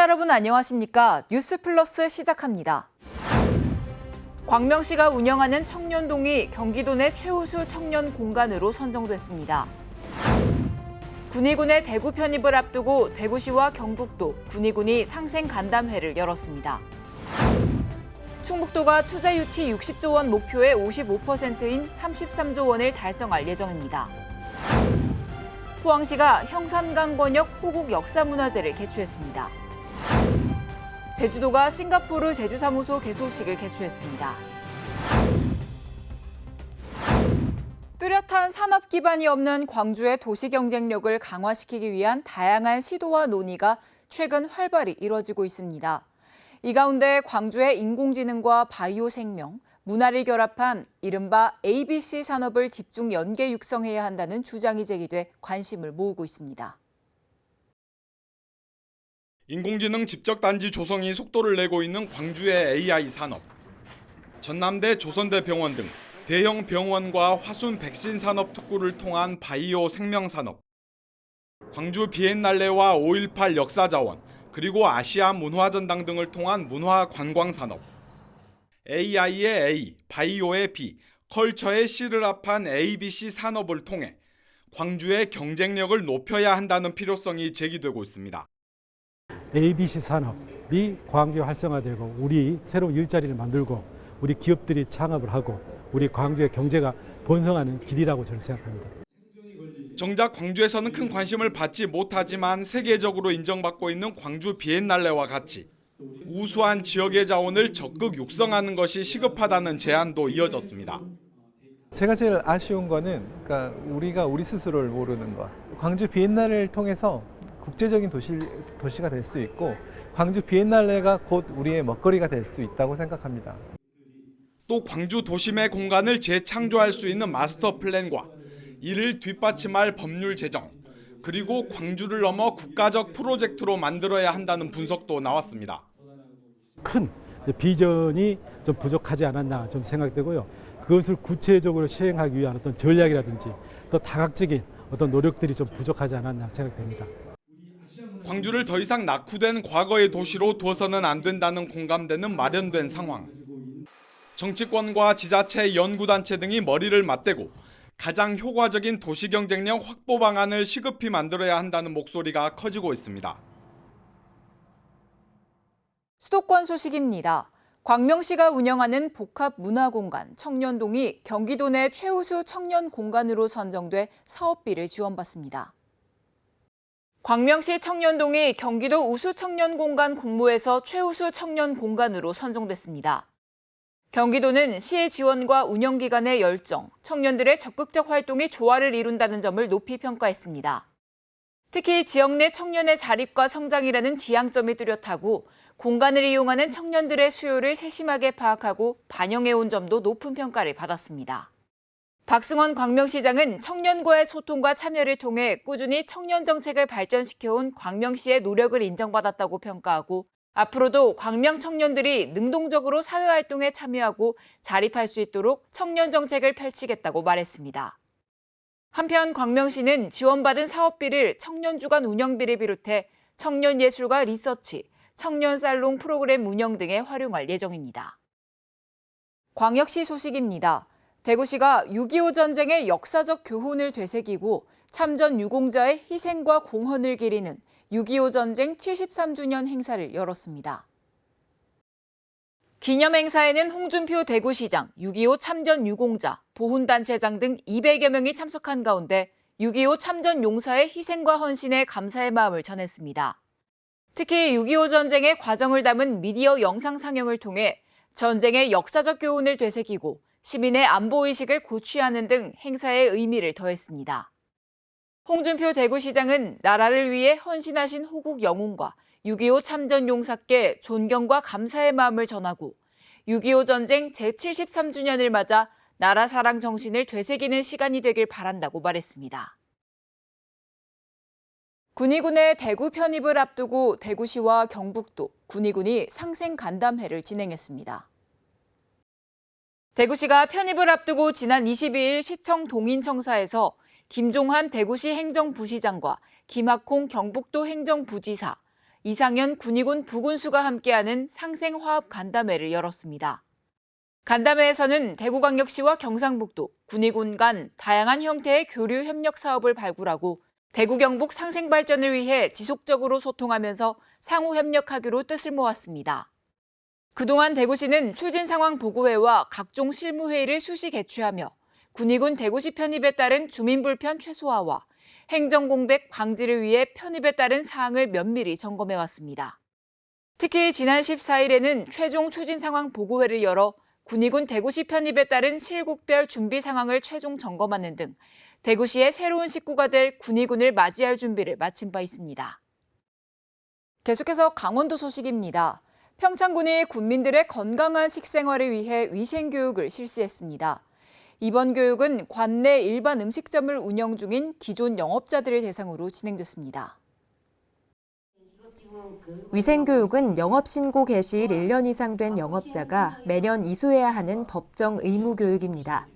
시청자 여러분 안녕하십니까? 뉴스플러스 시작합니다. 광명시가 운영하는 청년동이 경기도 내 최우수 청년 공간으로 선정됐습니다. 군의군의 대구 편입을 앞두고 대구시와 경북도, 군의군이 상생 간담회를 열었습니다. 충북도가 투자 유치 60조 원 목표의 55%인 33조 원을 달성할 예정입니다. 포항시가 형산강권역 호국 역사문화재를 개최했습니다. 제주도가 싱가포르 제주사무소 개소식을 개최했습니다. 뚜렷한 산업 기반이 없는 광주의 도시 경쟁력을 강화시키기 위한 다양한 시도와 논의가 최근 활발히 이뤄지고 있습니다. 이 가운데 광주의 인공지능과 바이오 생명, 문화를 결합한 이른바 ABC 산업을 집중 연계 육성해야 한다는 주장이 제기돼 관심을 모으고 있습니다. 인공지능 집적단지 조성이 속도를 내고 있는 광주의 AI 산업. 전남대 조선대 병원 등 대형 병원과 화순 백신 산업 특구를 통한 바이오 생명 산업. 광주 비엔날레와 5.18 역사자원, 그리고 아시아 문화전당 등을 통한 문화 관광 산업. AI의 A, 바이오의 B, 컬처의 C를 합한 ABC 산업을 통해 광주의 경쟁력을 높여야 한다는 필요성이 제기되고 있습니다. ABC 산업이 광주에 활성화되고 우리 새로운 일자리를 만들고 우리 기업들이 창업을 하고 우리 광주의 경제가 번성하는 길이라고 저는 생각합니다. 정작 광주에서는 큰 관심을 받지 못하지만 세계적으로 인정받고 있는 광주 비엔날레와 같이 우수한 지역의 자원을 적극 육성하는 것이 시급하다는 제안도 이어졌습니다. 제가 제일 아쉬운 거는 우리가 우리 스스로를 모르는 것. 광주 비엔날레를 통해서 국제적인 도시가 될 수 있고 광주 비엔날레가 곧 우리의 먹거리가 될 수 있다고 생각합니다. 또 광주 도심의 공간을 재창조할 수 있는 마스터 플랜과 이를 뒷받침할 법률 제정, 그리고 광주를 넘어 국가적 프로젝트로 만들어야 한다는 분석도 나왔습니다. 큰 비전이 좀 부족하지 않았나 좀 생각되고요. 그것을 구체적으로 시행하기 위한 어떤 전략이라든지 또 다각적인 어떤 노력들이 좀 부족하지 않았나 생각됩니다. 광주를 더 이상 낙후된 과거의 도시로 두어서는 안 된다는 공감대는 마련된 상황. 정치권과 지자체, 연구단체 등이 머리를 맞대고 가장 효과적인 도시 경쟁력 확보 방안을 시급히 만들어야 한다는 목소리가 커지고 있습니다. 수도권 소식입니다. 광명시가 운영하는 복합문화공간 청년동이 경기도 내 최우수 청년 공간으로 선정돼 사업비를 지원받습니다. 광명시 청년동이 경기도 우수 청년 공간 공모에서 최우수 청년 공간으로 선정됐습니다. 경기도는 시의 지원과 운영기관의 열정, 청년들의 적극적 활동이 조화를 이룬다는 점을 높이 평가했습니다. 특히 지역 내 청년의 자립과 성장이라는 지향점이 뚜렷하고 공간을 이용하는 청년들의 수요를 세심하게 파악하고 반영해온 점도 높은 평가를 받았습니다. 박승원 광명시장은 청년과의 소통과 참여를 통해 꾸준히 청년 정책을 발전시켜온 광명시의 노력을 인정받았다고 평가하고 앞으로도 광명 청년들이 능동적으로 사회활동에 참여하고 자립할 수 있도록 청년 정책을 펼치겠다고 말했습니다. 한편 광명시는 지원받은 사업비를 청년 주간 운영비를 비롯해 청년 예술과 리서치, 청년 살롱 프로그램 운영 등에 활용할 예정입니다. 광역시 소식입니다. 대구시가 6.25 전쟁의 역사적 교훈을 되새기고 참전 유공자의 희생과 공헌을 기리는 6.25 전쟁 73주년 행사를 열었습니다. 기념 행사에는 홍준표 대구시장, 6.25 참전 유공자, 보훈단체장 등 200여 명이 참석한 가운데 6.25 참전 용사의 희생과 헌신에 감사의 마음을 전했습니다. 특히 6.25 전쟁의 과정을 담은 미디어 영상 상영을 통해 전쟁의 역사적 교훈을 되새기고 시민의 안보의식을 고취하는 등 행사의 의미를 더했습니다. 홍준표 대구시장은 나라를 위해 헌신하신 호국 영웅과 6.25 참전 용사께 존경과 감사의 마음을 전하고 6.25 전쟁 제73주년을 맞아 나라 사랑 정신을 되새기는 시간이 되길 바란다고 말했습니다. 군의군의 대구 편입을 앞두고 대구시와 경북도, 군의군이 상생 간담회를 진행했습니다. 대구시가 편입을 앞두고 지난 22일 시청 동인청사에서 김종한 대구시 행정부시장과 김학홍 경북도 행정부지사, 이상현 군의군 부군수가 함께하는 상생화합 간담회를 열었습니다. 간담회에서는 대구광역시와 경상북도, 군의군 간 다양한 형태의 교류 협력 사업을 발굴하고 대구 경북 상생 발전을 위해 지속적으로 소통하면서 상호 협력하기로 뜻을 모았습니다. 그동안 대구시는 추진 상황 보고회와 각종 실무회의를 수시 개최하며 군의군 대구시 편입에 따른 주민 불편 최소화와 행정 공백 방지를 위해 편입에 따른 사항을 면밀히 점검해 왔습니다. 특히 지난 14일에는 최종 추진 상황 보고회를 열어 군의군 대구시 편입에 따른 실국별 준비 상황을 최종 점검하는 등 대구시의 새로운 식구가 될 군의군을 맞이할 준비를 마친 바 있습니다. 계속해서 강원도 소식입니다. 평창군이 군민들의 건강한 식생활을 위해 위생교육을 실시했습니다. 이번 교육은 관내 일반 음식점을 운영 중인 기존 영업자들을 대상으로 진행됐습니다. 위생교육은 영업신고 개시일 1년 이상 된 영업자가 매년 이수해야 하는 법정 의무교육입니다.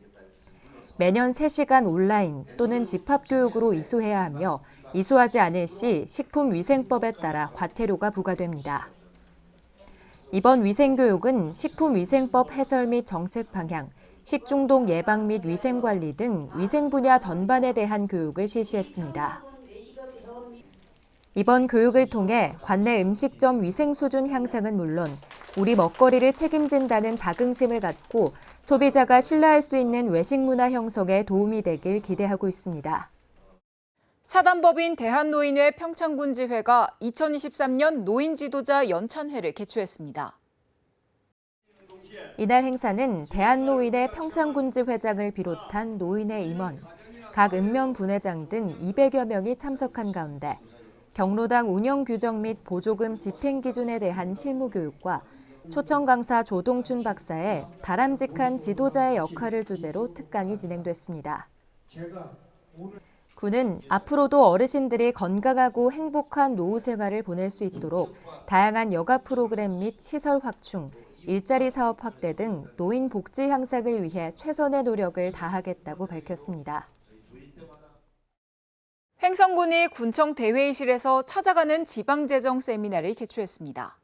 매년 3시간 온라인 또는 집합교육으로 이수해야 하며 이수하지 않을 시 식품위생법에 따라 과태료가 부과됩니다. 이번 위생교육은 식품위생법 해설 및 정책 방향, 식중독 예방 및 위생관리 등 위생 분야 전반에 대한 교육을 실시했습니다. 이번 교육을 통해 관내 음식점 위생 수준 향상은 물론 우리 먹거리를 책임진다는 자긍심을 갖고 소비자가 신뢰할 수 있는 외식 문화 형성에 도움이 되길 기대하고 있습니다. 사단법인 대한노인회 평창군지회가 2023년 노인지도자 연찬회를 개최했습니다. 이날 행사는 대한노인회 평창군지회장을 비롯한 노인회 임원, 각 읍면 분회장 등 200여 명이 참석한 가운데 경로당 운영 규정 및 보조금 집행 기준에 대한 실무 교육과 초청 강사 조동춘 박사의 바람직한 지도자의 역할을 주제로 특강이 진행됐습니다. 군은 앞으로도 어르신들이 건강하고 행복한 노후 생활을 보낼 수 있도록 다양한 여가 프로그램 및 시설 확충, 일자리 사업 확대 등 노인 복지 향상을 위해 최선의 노력을 다하겠다고 밝혔습니다. 횡성군이 군청 대회의실에서 찾아가는 지방재정 세미나를 개최했습니다.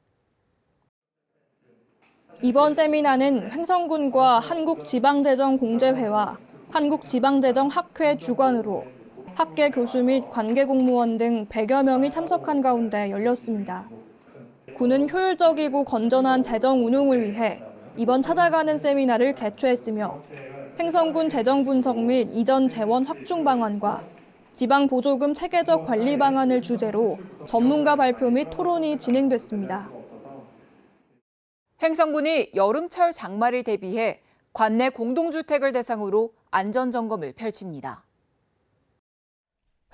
이번 세미나는 횡성군과 한국지방재정공제회와 한국지방재정학회 주관으로 학계 교수 및 관계공무원 등 100여 명이 참석한 가운데 열렸습니다. 군은 효율적이고 건전한 재정 운용을 위해 이번 찾아가는 세미나를 개최했으며 횡성군 재정 분석 및 이전 재원 확충 방안과 지방 보조금 체계적 관리 방안을 주제로 전문가 발표 및 토론이 진행됐습니다. 횡성군이 여름철 장마를 대비해 관내 공동주택을 대상으로 안전점검을 펼칩니다.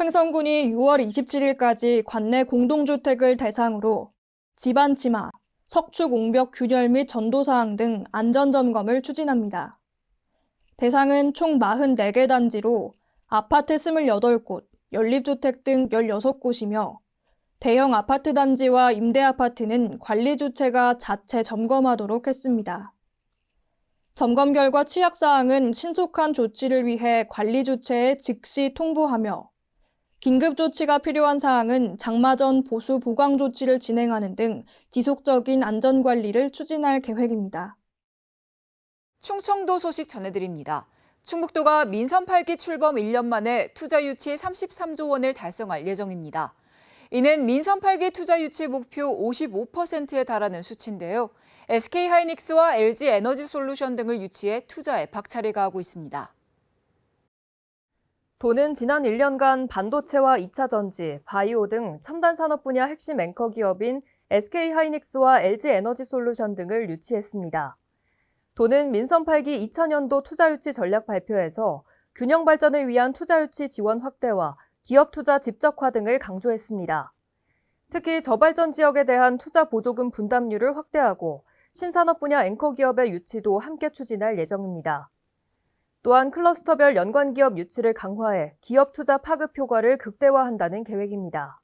횡성군이 6월 27일까지 관내 공동주택을 대상으로 집안 침하, 석축 옹벽 균열 및 전도사항 등 안전점검을 추진합니다. 대상은 총 44개 단지로 아파트 28곳, 연립주택 등 16곳이며 대형 아파트 단지와 임대아파트는 관리주체가 자체 점검하도록 했습니다. 점검 결과 취약사항은 신속한 조치를 위해 관리주체에 즉시 통보하며 긴급조치가 필요한 사항은 장마 전 보수 보강 조치를 진행하는 등 지속적인 안전관리를 추진할 계획입니다. 충청도 소식 전해드립니다. 충북도가 민선 8기 출범 1년 만에 투자 유치 33조 원을 달성할 예정입니다. 이는 민선 8기 투자 유치 목표 55%에 달하는 수치인데요. SK하이닉스와 LG에너지솔루션 등을 유치해 투자에 박차를 가하고 있습니다. 도는 지난 1년간 반도체와 2차 전지, 바이오 등 첨단 산업 분야 핵심 앵커 기업인 SK하이닉스와 LG에너지솔루션 등을 유치했습니다. 도는 민선 8기 2000년도 투자 유치 전략 발표에서 균형 발전을 위한 투자 유치 지원 확대와 기업 투자 집적화 등을 강조했습니다. 특히 저발전 지역에 대한 투자 보조금 분담률을 확대하고 신산업 분야 앵커 기업의 유치도 함께 추진할 예정입니다. 또한 클러스터별 연관 기업 유치를 강화해 기업 투자 파급 효과를 극대화한다는 계획입니다.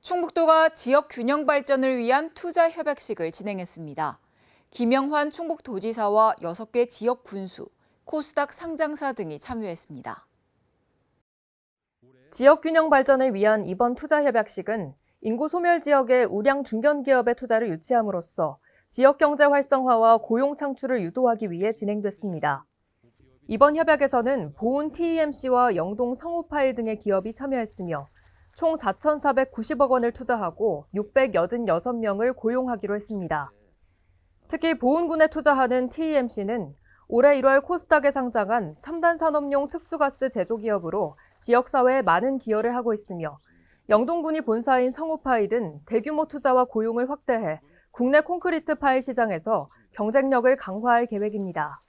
충북도가 지역 균형 발전을 위한 투자 협약식을 진행했습니다. 김영환 충북도지사와 6개 지역 군수, 코스닥 상장사 등이 참여했습니다. 지역 균형 발전을 위한 이번 투자 협약식은 인구 소멸 지역의 우량 중견기업의 투자를 유치함으로써 지역 경제 활성화와 고용 창출을 유도하기 위해 진행됐습니다. 이번 협약에서는 보은 TEMC와 영동 성우파일 등의 기업이 참여했으며 총 4,490억 원을 투자하고 686명을 고용하기로 했습니다. 특히 보은군에 투자하는 TEMC는 올해 1월 코스닥에 상장한 첨단 산업용 특수가스 제조기업으로 지역사회에 많은 기여를 하고 있으며 영동군이 본사인 성우파일은 대규모 투자와 고용을 확대해 국내 콘크리트 파일 시장에서 경쟁력을 강화할 계획입니다.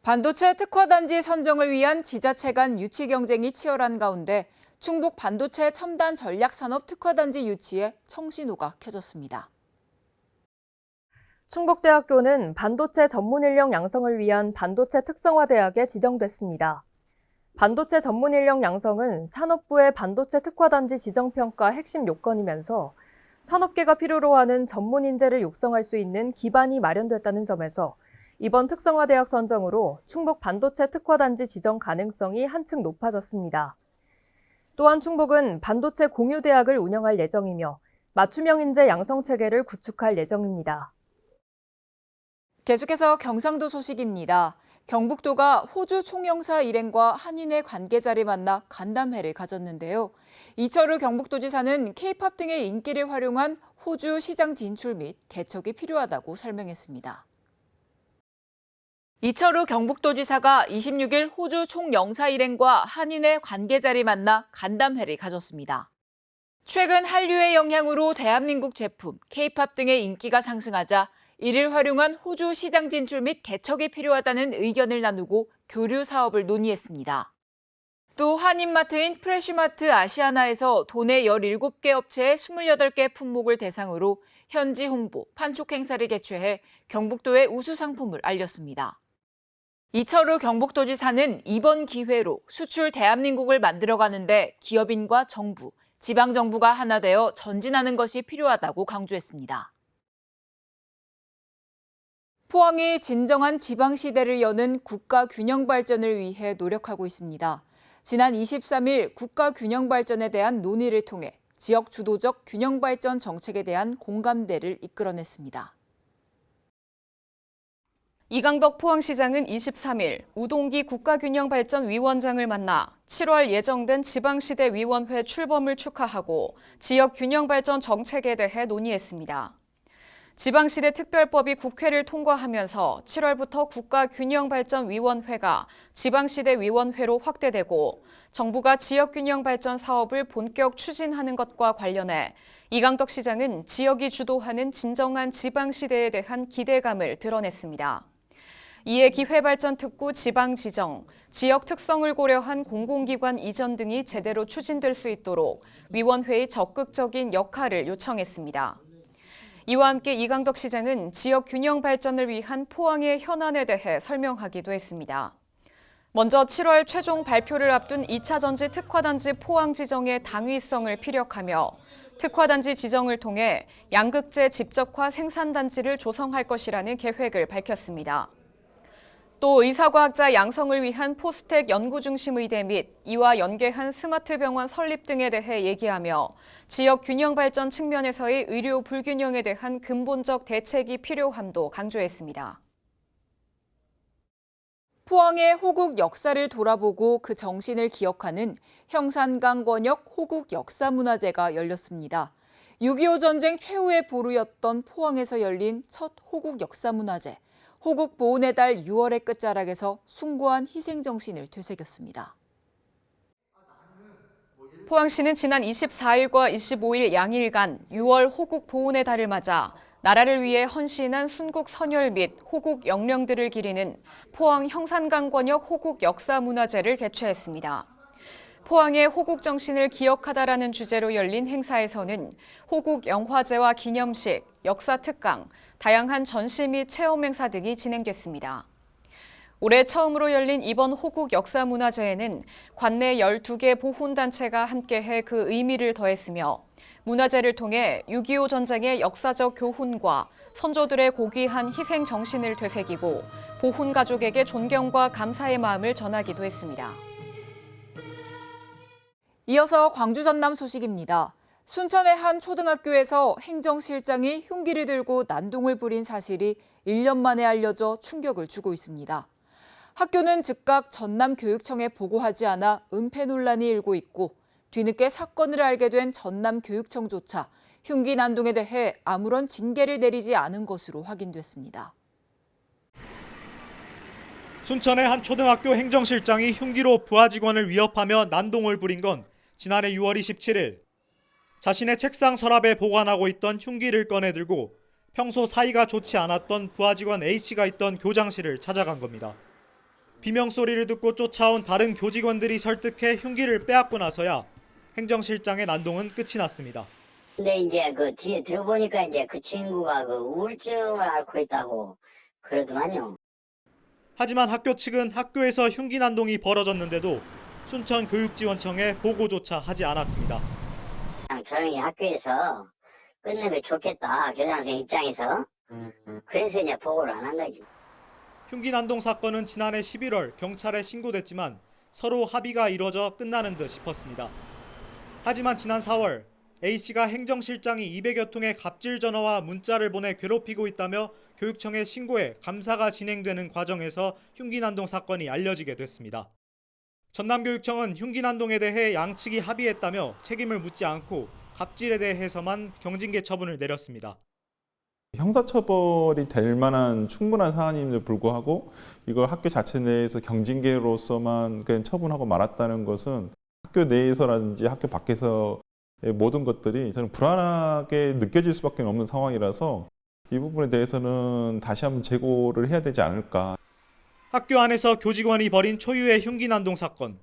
반도체 특화단지 선정을 위한 지자체 간 유치 경쟁이 치열한 가운데 충북 반도체 첨단 전략산업 특화단지 유치에 청신호가 켜졌습니다. 충북대학교는 반도체 전문 인력 양성을 위한 반도체 특성화대학에 지정됐습니다. 반도체 전문 인력 양성은 산업부의 반도체 특화단지 지정평가 핵심 요건이면서 산업계가 필요로 하는 전문 인재를 육성할 수 있는 기반이 마련됐다는 점에서 이번 특성화대학 선정으로 충북 반도체 특화단지 지정 가능성이 한층 높아졌습니다. 또한 충북은 반도체 공유대학을 운영할 예정이며 맞춤형 인재 양성 체계를 구축할 예정입니다. 계속해서 경상도 소식입니다. 경북도가 호주 총영사 일행과 한인의 관계자를 만나 간담회를 가졌는데요. 이철우 경북도지사는 K-팝 등의 인기를 활용한 호주 시장 진출 및 개척이 필요하다고 설명했습니다. 이철우 경북도지사가 26일 호주 총영사 일행과 한인의 관계자를 만나 간담회를 가졌습니다. 최근 한류의 영향으로 대한민국 제품, K-팝 등의 인기가 상승하자 이를 활용한 호주 시장 진출 및 개척이 필요하다는 의견을 나누고 교류 사업을 논의했습니다. 또 한인마트인 프레쉬마트 아시아나에서 도내 17개 업체의 28개 품목을 대상으로 현지 홍보, 판촉 행사를 개최해 경북도의 우수 상품을 알렸습니다. 이철우 경북도지사는 이번 기회로 수출 대한민국을 만들어가는데 기업인과 정부, 지방정부가 하나 되어 전진하는 것이 필요하다고 강조했습니다. 포항이 진정한 지방시대를 여는 국가균형 발전을 위해 노력하고 있습니다. 지난 23일 국가균형 발전에 대한 논의를 통해 지역 주도적 균형 발전 정책에 대한 공감대를 이끌어냈습니다. 이강덕 포항시장은 23일 우동기 국가균형발전위원장을 만나 7월 예정된 지방시대위원회 출범을 축하하고 지역균형발전 정책에 대해 논의했습니다. 지방시대 특별법이 국회를 통과하면서 7월부터 국가균형발전위원회가 지방시대위원회로 확대되고 정부가 지역균형발전 사업을 본격 추진하는 것과 관련해 이강덕 시장은 지역이 주도하는 진정한 지방시대에 대한 기대감을 드러냈습니다. 이에 기회발전특구 지방지정, 지역 특성을 고려한 공공기관 이전 등이 제대로 추진될 수 있도록 위원회의 적극적인 역할을 요청했습니다. 이와 함께 이강덕 시장은 지역 균형 발전을 위한 포항의 현안에 대해 설명하기도 했습니다. 먼저 7월 최종 발표를 앞둔 2차 전지 특화단지 포항 지정의 당위성을 피력하며 특화단지 지정을 통해 양극재 집적화 생산단지를 조성할 것이라는 계획을 밝혔습니다. 또 의사과학자 양성을 위한 포스텍 연구중심의대 및 이와 연계한 스마트 병원 설립 등에 대해 얘기하며 지역 균형 발전 측면에서의 의료 불균형에 대한 근본적 대책이 필요함도 강조했습니다. 포항의 호국 역사를 돌아보고 그 정신을 기억하는 형산강권역 호국 역사문화제가 열렸습니다. 6.25 전쟁 최후의 보루였던 포항에서 열린 첫 호국 역사문화제. 호국 보훈의 달 6월의 끝자락에서 숭고한 희생정신을 되새겼습니다. 포항시는 지난 24일과 25일 양일간 6월 호국 보훈의 달을 맞아 나라를 위해 헌신한 순국 선열 및 호국 영령들을 기리는 포항 형산강권역 호국 역사문화제를 개최했습니다. 포항의 호국 정신을 기억하다라는 주제로 열린 행사에서는 호국 영화제와 기념식, 역사 특강, 다양한 전시 및 체험 행사 등이 진행됐습니다. 올해 처음으로 열린 이번 호국 역사문화제에는 관내 12개 보훈단체가 함께해 그 의미를 더했으며 문화제를 통해 6.25 전쟁의 역사적 교훈과 선조들의 고귀한 희생 정신을 되새기고 보훈 가족에게 존경과 감사의 마음을 전하기도 했습니다. 이어서 광주 전남 소식입니다. 순천의 한 초등학교에서 행정실장이 흉기를 들고 난동을 부린 사실이 1년 만에 알려져 충격을 주고 있습니다. 학교는 즉각 전남교육청에 보고하지 않아 은폐 논란이 일고 있고 뒤늦게 사건을 알게 된 전남교육청조차 흉기 난동에 대해 아무런 징계를 내리지 않은 것으로 확인됐습니다. 순천의 한 초등학교 행정실장이 흉기로 부하 직원을 위협하며 난동을 부린 건 지난해 6월 27일. 자신의 책상 서랍에 보관하고 있던 흉기를 꺼내 들고 평소 사이가 좋지 않았던 부하 직원 A씨가 있던 교장실을 찾아간 겁니다. 비명 소리를 듣고 쫓아온 다른 교직원들이 설득해 흉기를 빼앗고 나서야 행정실장의 난동은 끝이 났습니다. 근데 이제 그 뒤에 들어보니까 이제 그 친구가 그 우울증을 앓고 있다고 그러더만요. 하지만 학교 측은 학교에서 흉기 난동이 벌어졌는데도 순천교육지원청에 보고조차 하지 않았습니다. 그냥 조용히 학교에서 끝내는 게 좋겠다, 교장선 입장에서. 그래서 이제 보고를 안 한 거지. 흉기 난동 사건은 지난해 11월 경찰에 신고됐지만 서로 합의가 이뤄져 끝나는 듯 싶었습니다. 하지만 지난 4월 A씨가 행정실장이 200여 통의 갑질 전화와 문자를 보내 괴롭히고 있다며 교육청에 신고해 감사가 진행되는 과정에서 흉기 난동 사건이 알려지게 됐습니다. 전남교육청은 흉기 난동에 대해 양측이 합의했다며 책임을 묻지 않고 갑질에 대해서만 경징계 처분을 내렸습니다. 형사처벌이 될 만한 충분한 사안임에도 불구하고 이걸 학교 자체 내에서 경징계로서만 그냥 처분하고 말았다는 것은 학교 내에서라든지 학교 밖에서의 모든 것들이 저는 불안하게 느껴질 수밖에 없는 상황이라서 이 부분에 대해서는 다시 한번 재고를 해야 되지 않을까. 학교 안에서 교직원이 벌인 초유의 흉기 난동 사건.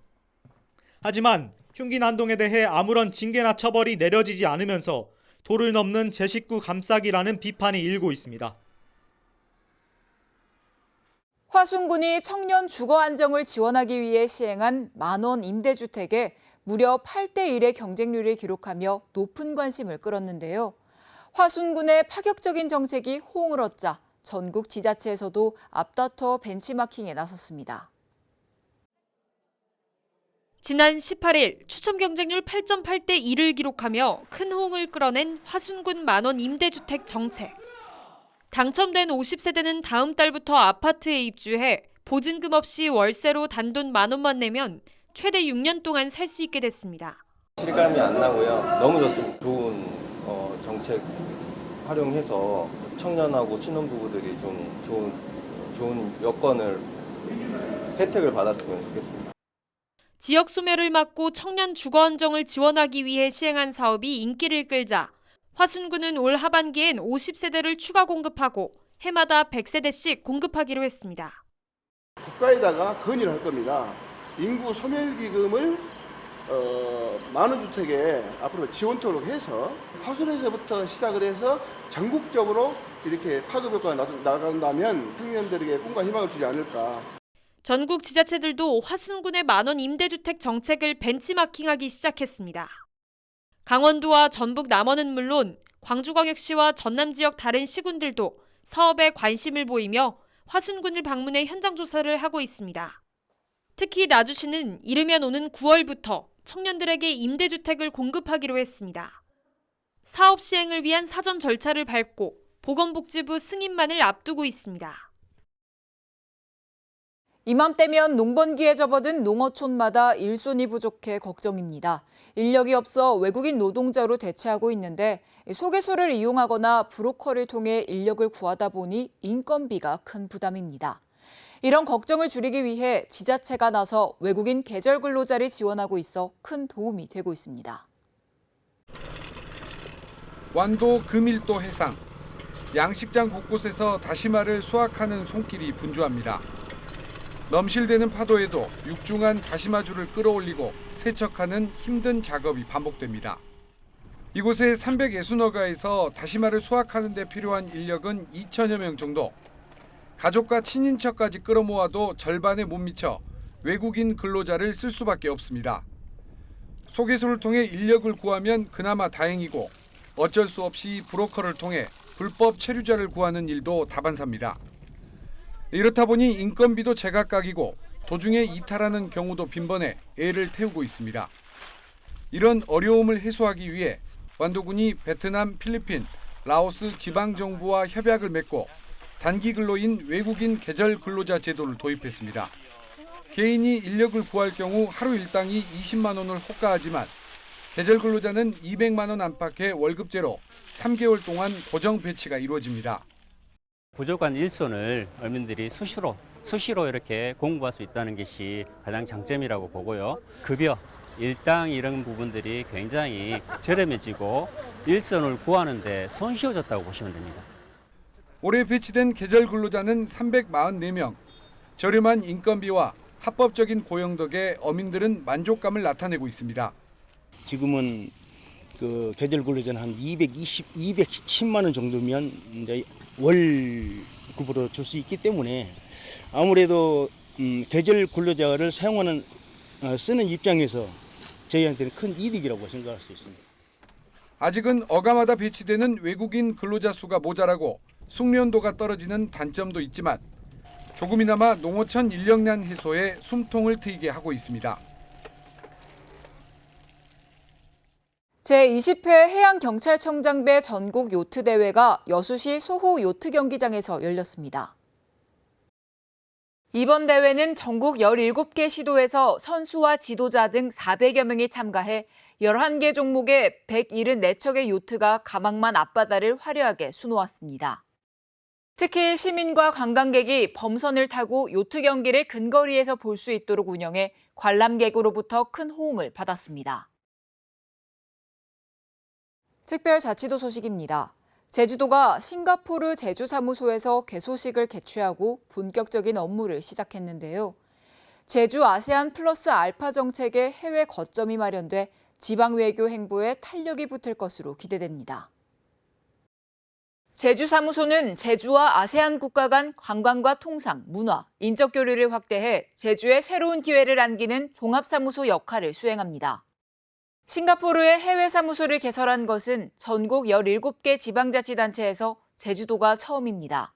하지만 흉기 난동에 대해 아무런 징계나 처벌이 내려지지 않으면서 도를 넘는 제 식구 감싸기라는 비판이 일고 있습니다. 화순군이 청년 주거 안정을 지원하기 위해 시행한 만원 임대주택에 무려 8대1의 경쟁률을 기록하며 높은 관심을 끌었는데요. 화순군의 파격적인 정책이 호응을 얻자 전국 지자체에서도 앞다퉈 벤치마킹에 나섰습니다. 지난 18일 추첨 경쟁률 8.8대 1을 기록하며 큰 호응을 끌어낸 화순군 만원 임대주택 정책. 당첨된 50세대는 다음 달부터 아파트에 입주해 보증금 없이 월세로 단돈 10,000원만 내면 최대 6년 동안 살 수 있게 됐습니다. 실감이 안 나고요. 너무 좋습니다. 좋은 정책 활용해서 청년하고 신혼부부들이 좀 좋은 여건을 혜택을 받았으면 좋겠습니다. 지역 소멸을 막고 청년 주거 안정을 지원하기 위해 시행한 사업이 인기를 끌자 화순군은 올 하반기엔 50세대를 추가 공급하고 해마다 100세대씩 공급하기로 했습니다. 국가에다가 건의를 할 겁니다. 인구 소멸기금을 많은 주택에 앞으로 지원토록 해서 화순에서부터 시작을 해서 전국적으로 이렇게 파급 효과가 나간다면 청년들에게 꿈과 희망을 주지 않을까. 전국 지자체들도 화순군의 만원 임대주택 정책을 벤치마킹하기 시작했습니다. 강원도와 전북 남원은 물론 광주광역시와 전남 지역 다른 시군들도 사업에 관심을 보이며 화순군을 방문해 현장 조사를 하고 있습니다. 특히 나주시는 이르면 오는 9월부터 청년들에게 임대주택을 공급하기로 했습니다. 사업 시행을 위한 사전 절차를 밟고 보건복지부 승인만을 앞두고 있습니다. 이맘때면 농번기에 접어든 농어촌마다 일손이 부족해 걱정입니다. 인력이 없어 외국인 노동자로 대체하고 있는데 소개소를 이용하거나 브로커를 통해 인력을 구하다 보니 인건비가 큰 부담입니다. 이런 걱정을 줄이기 위해 지자체가 나서 외국인 계절 근로자를 지원하고 있어 큰 도움이 되고 있습니다. 완도 금일도 해상. 양식장 곳곳에서 다시마를 수확하는 손길이 분주합니다. 넘실대는 파도에도 육중한 다시마줄을 끌어올리고 세척하는 힘든 작업이 반복됩니다. 이곳의 360여가에서 다시마를 수확하는 데 필요한 인력은 2천여 명 정도. 가족과 친인척까지 끌어모아도 절반에 못 미쳐 외국인 근로자를 쓸 수밖에 없습니다. 소개소를 통해 인력을 구하면 그나마 다행이고 어쩔 수 없이 브로커를 통해 불법 체류자를 구하는 일도 다반사입니다. 이렇다 보니 인건비도 제각각이고 도중에 이탈하는 경우도 빈번해 애를 태우고 있습니다. 이런 어려움을 해소하기 위해 완도군이 베트남, 필리핀, 라오스 지방정부와 협약을 맺고 단기 근로인 외국인 계절 근로자 제도를 도입했습니다. 개인이 인력을 구할 경우 하루 일당이 20만 원을 호가하지만 계절 근로자는 200만 원 안팎의 월급제로 3개월 동안 고정 배치가 이루어집니다. 부족한 일손을 어민들이 수시로 이렇게 공부할 수 있다는 것이 가장 장점이라고 보고요. 급여, 일당 이런 부분들이 굉장히 저렴해지고 일손을 구하는 데 손쉬워졌다고 보시면 됩니다. 올해 배치된 계절 근로자는 344명. 저렴한 인건비와 합법적인 고용 덕에 어민들은 만족감을 나타내고 있습니다. 지금은 그 계절 근로자는 한 210만 원 정도면 이제 월급으로 줄 수 있기 때문에 아무래도 계절 근로자를 쓰는 입장에서 저희한테는 큰 이득이라고 생각할 수 있습니다. 아직은 어가마다 배치되는 외국인 근로자 수가 모자라고 숙련도가 떨어지는 단점도 있지만 조금이나마 농어촌 인력난 해소에 숨통을 트이게 하고 있습니다. 제20회 해양경찰청장배 전국 요트 대회가 여수시 소호 요트 경기장에서 열렸습니다. 이번 대회는 전국 17개 시도에서 선수와 지도자 등 400여 명이 참가해 11개 종목의 174척의 요트가 가망만 앞바다를 화려하게 수놓았습니다. 특히 시민과 관광객이 범선을 타고 요트 경기를 근거리에서 볼 수 있도록 운영해 관람객으로부터 큰 호응을 받았습니다. 특별자치도 소식입니다. 제주도가 싱가포르 제주사무소에서 개소식을 개최하고 본격적인 업무를 시작했는데요. 제주 아세안 플러스 알파 정책의 해외 거점이 마련돼 지방외교 행보에 탄력이 붙을 것으로 기대됩니다. 제주사무소는 제주와 아세안 국가 간 관광과 통상, 문화, 인적 교류를 확대해 제주에 새로운 기회를 안기는 종합사무소 역할을 수행합니다. 싱가포르의 해외 사무소를 개설한 것은 전국 17개 지방자치단체에서 제주도가 처음입니다.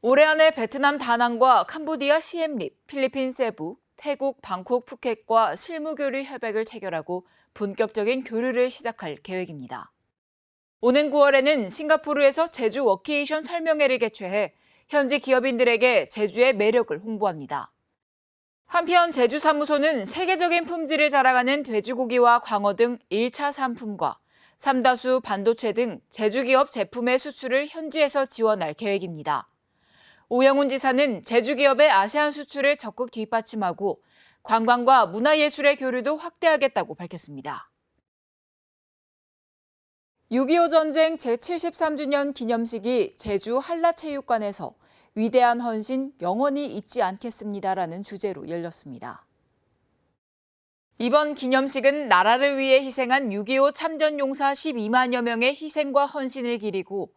올해 안에 베트남 다낭과 캄보디아 시엠립, 필리핀 세부, 태국 방콕 푸켓과 실무교류 협약을 체결하고 본격적인 교류를 시작할 계획입니다. 오는 9월에는 싱가포르에서 제주 워케이션 설명회를 개최해 현지 기업인들에게 제주의 매력을 홍보합니다. 한편 제주사무소는 세계적인 품질을 자랑하는 돼지고기와 광어 등 1차 상품과 삼다수, 반도체 등 제주기업 제품의 수출을 현지에서 지원할 계획입니다. 오영훈 지사는 제주기업의 아세안 수출을 적극 뒷받침하고 관광과 문화예술의 교류도 확대하겠다고 밝혔습니다. 6.25 전쟁 제73주년 기념식이 제주 한라체육관에서 위대한 헌신 영원히 잊지 않겠습니다라는 주제로 열렸습니다. 이번 기념식은 나라를 위해 희생한 6.25 참전용사 12만여 명의 희생과 헌신을 기리고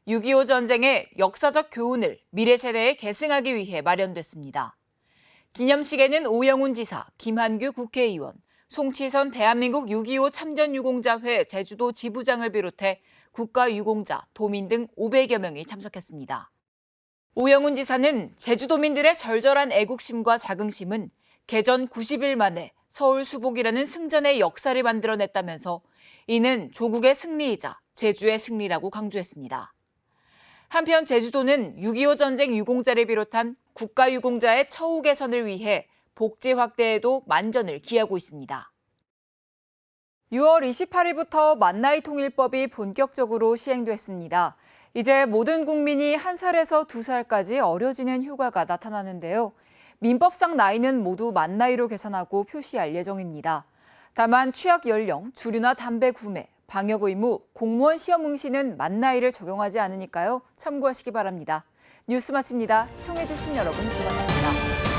6.25 전쟁의 역사적 교훈을 미래 세대에 계승하기 위해 마련됐습니다. 기념식에는 오영훈 지사, 김한규 국회의원, 송치선 대한민국 6.25 참전유공자회 제주도 지부장을 비롯해 국가유공자, 도민 등 500여 명이 참석했습니다. 오영훈 지사는 제주도민들의 절절한 애국심과 자긍심은 개전 90일 만에 서울 수복이라는 승전의 역사를 만들어냈다면서 이는 조국의 승리이자 제주의 승리라고 강조했습니다. 한편 제주도는 6.25 전쟁 유공자를 비롯한 국가유공자의 처우 개선을 위해 복지 확대에도 만전을 기하고 있습니다. 6월 28일부터 만나이 통일법이 본격적으로 시행됐습니다. 이제 모든 국민이 1살에서 2살까지 어려지는 효과가 나타나는데요. 민법상 나이는 모두 만 나이로 계산하고 표시할 예정입니다. 다만 취약 연령, 주류나 담배 구매, 방역 의무, 공무원 시험 응시는 만 나이를 적용하지 않으니까요. 참고하시기 바랍니다. 뉴스 마칩니다. 시청해주신 여러분 고맙습니다.